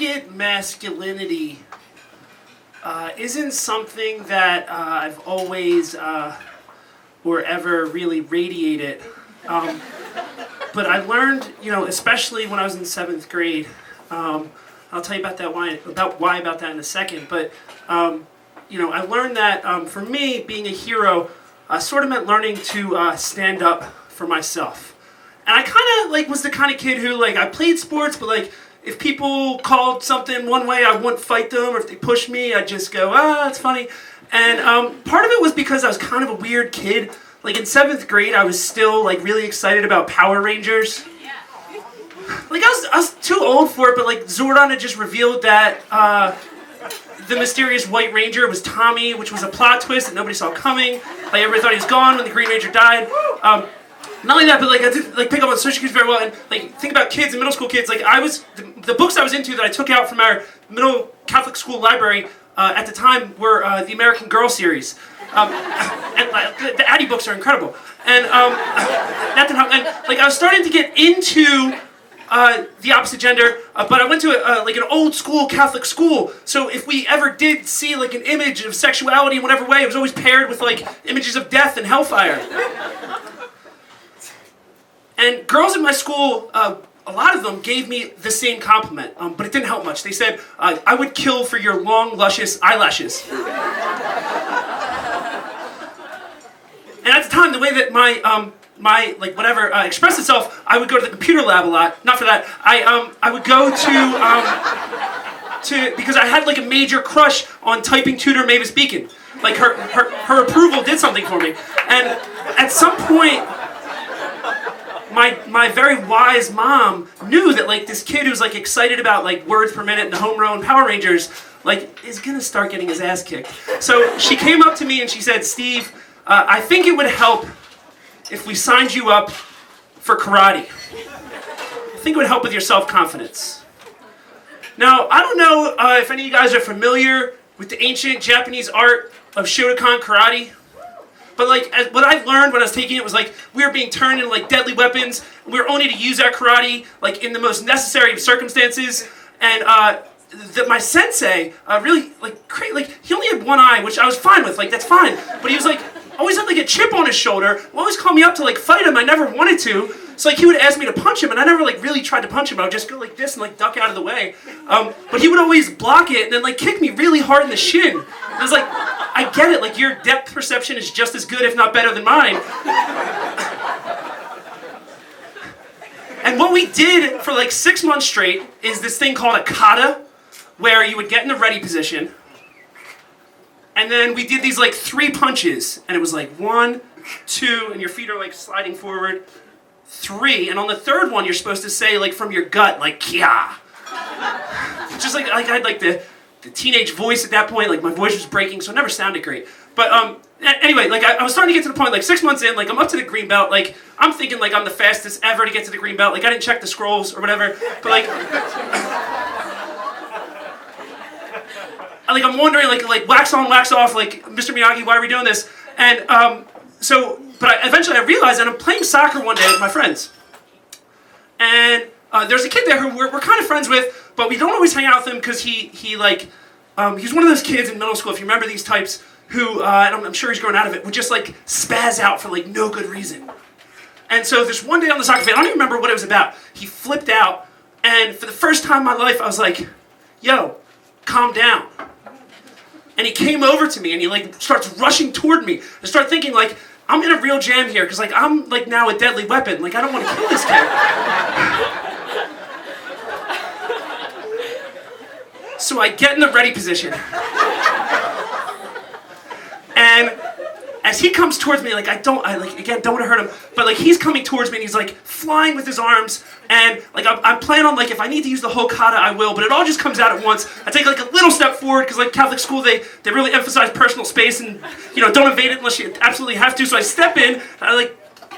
rugged masculinity isn't something that I've always or ever really radiated. But I learned, especially when I was in 7th grade, I'll tell you about that why about that in a second. But I learned that for me, being a hero sort of meant learning to stand up for myself. And I kind of was the kind of kid who I played sports, but if people called something one way, I wouldn't fight them, or if they pushed me, I'd just go, that's funny. And part of it was because I was kind of a weird kid. In 7th grade, I was still really excited about Power Rangers. I was too old for it, but Zordon had just revealed that the mysterious White Ranger was Tommy, which was a plot twist that nobody saw coming. Everybody thought he was gone when the Green Ranger died. Not only that, but I did pick up on social cues very well, and think about kids and middle school kids. I was the books I was into that I took out from our middle Catholic school library at the time were the American Girl series. And the Addie books are incredible, and that didn't help. And I was starting to get into the opposite gender, but I went to an old school Catholic school. So if we ever did see an image of sexuality in whatever way, it was always paired with images of death and hellfire. And girls in my school, a lot of them gave me the same compliment, but it didn't help much. They said, I would kill for your long, luscious eyelashes. And at the time, the way that my expressed itself, I would go to the computer lab a lot. Not for that. I would go to because I had a major crush on typing tutor Mavis Beacon. Her approval did something for me. And at some point, my very wise mom knew that this kid who's excited about words per minute and the home row and Power Rangers is gonna start getting his ass kicked. So she came up to me and she said, "Steve, I think it would help if we signed you up for karate. I think it would help with your self-confidence." Now, I don't know if any of you guys are familiar with the ancient Japanese art of Shotokan karate. But what I learned when I was taking it was we were being turned into deadly weapons. And we were only to use our karate in the most necessary of circumstances. And my sensei really he only had one eye, which I was fine with. That's fine. But he was always had a chip on his shoulder. Would always call me up to fight him. I never wanted to. So he would ask me to punch him, and I never really tried to punch him. I would just go like this and duck out of the way. But he would always block it and then kick me really hard in the shin. I was I get it. Your depth perception is just as good, if not better, than mine. And what we did for 6 months straight is this thing called a kata, where you would get in the ready position. And then we did these 3 punches, and it was 1, 2, and your feet are sliding forward, 3, and on the third one you're supposed to say from your gut kya. Just I had the teenage voice at that point, my voice was breaking, so it never sounded great. But anyway, I was starting to get to the point 6 months in, I'm up to the green belt, I'm thinking I'm the fastest ever to get to the green belt. I didn't check the scrolls or whatever, but I'm wondering, wax on, wax off, Mr. Miyagi, why are we doing this? And but eventually I realized that I'm playing soccer one day with my friends. And there's a kid there who we're kind of friends with, but we don't always hang out with him because he's one of those kids in middle school, if you remember these types, who, and I'm sure he's grown out of it, would just spaz out for no good reason. And so this one day on the soccer field, I don't even remember what it was about, he flipped out, and for the first time in my life I was yo, calm down. And he came over to me and he starts rushing toward me. I start thinking I'm in a real jam here because I'm now a deadly weapon. I don't want to kill this kid. So I get in the ready position. And as he comes towards me, again, don't want to hurt him, but he's coming towards me and he's flying with his arms, and I'm planning on if I need to use the whole kata, I will, but it all just comes out at once. I take a little step forward because Catholic school they really emphasize personal space and don't invade it unless you absolutely have to. So I step in, and I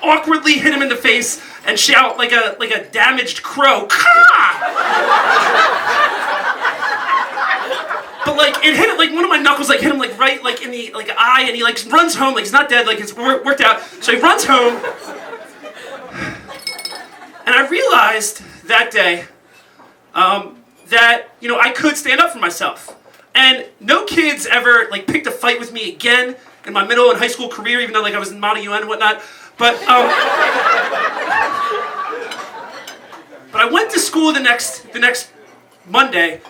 awkwardly hit him in the face and shout like a damaged crow, "Ka!" But it hit it one of my knuckles hit him right in the eye, and he runs home he's not dead, it's worked out. So he runs home, and I realized that day that, you know, I could stand up for myself. And no kids ever, like, picked a fight with me again in my middle and high school career, even though, like, I was in Model UN and whatnot. But I went to school the next Monday,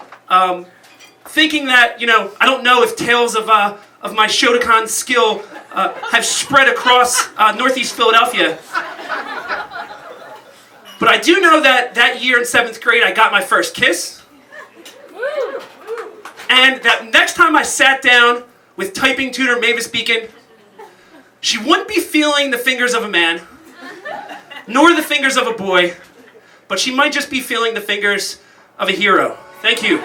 thinking that, you know, I don't know if tales of my Shotokan skill have spread across Northeast Philadelphia. But I do know that that year in 7th grade, I got my first kiss. And that next time I sat down with typing tutor Mavis Beacon, she wouldn't be feeling the fingers of a man, nor the fingers of a boy, but she might just be feeling the fingers of a hero. Thank you.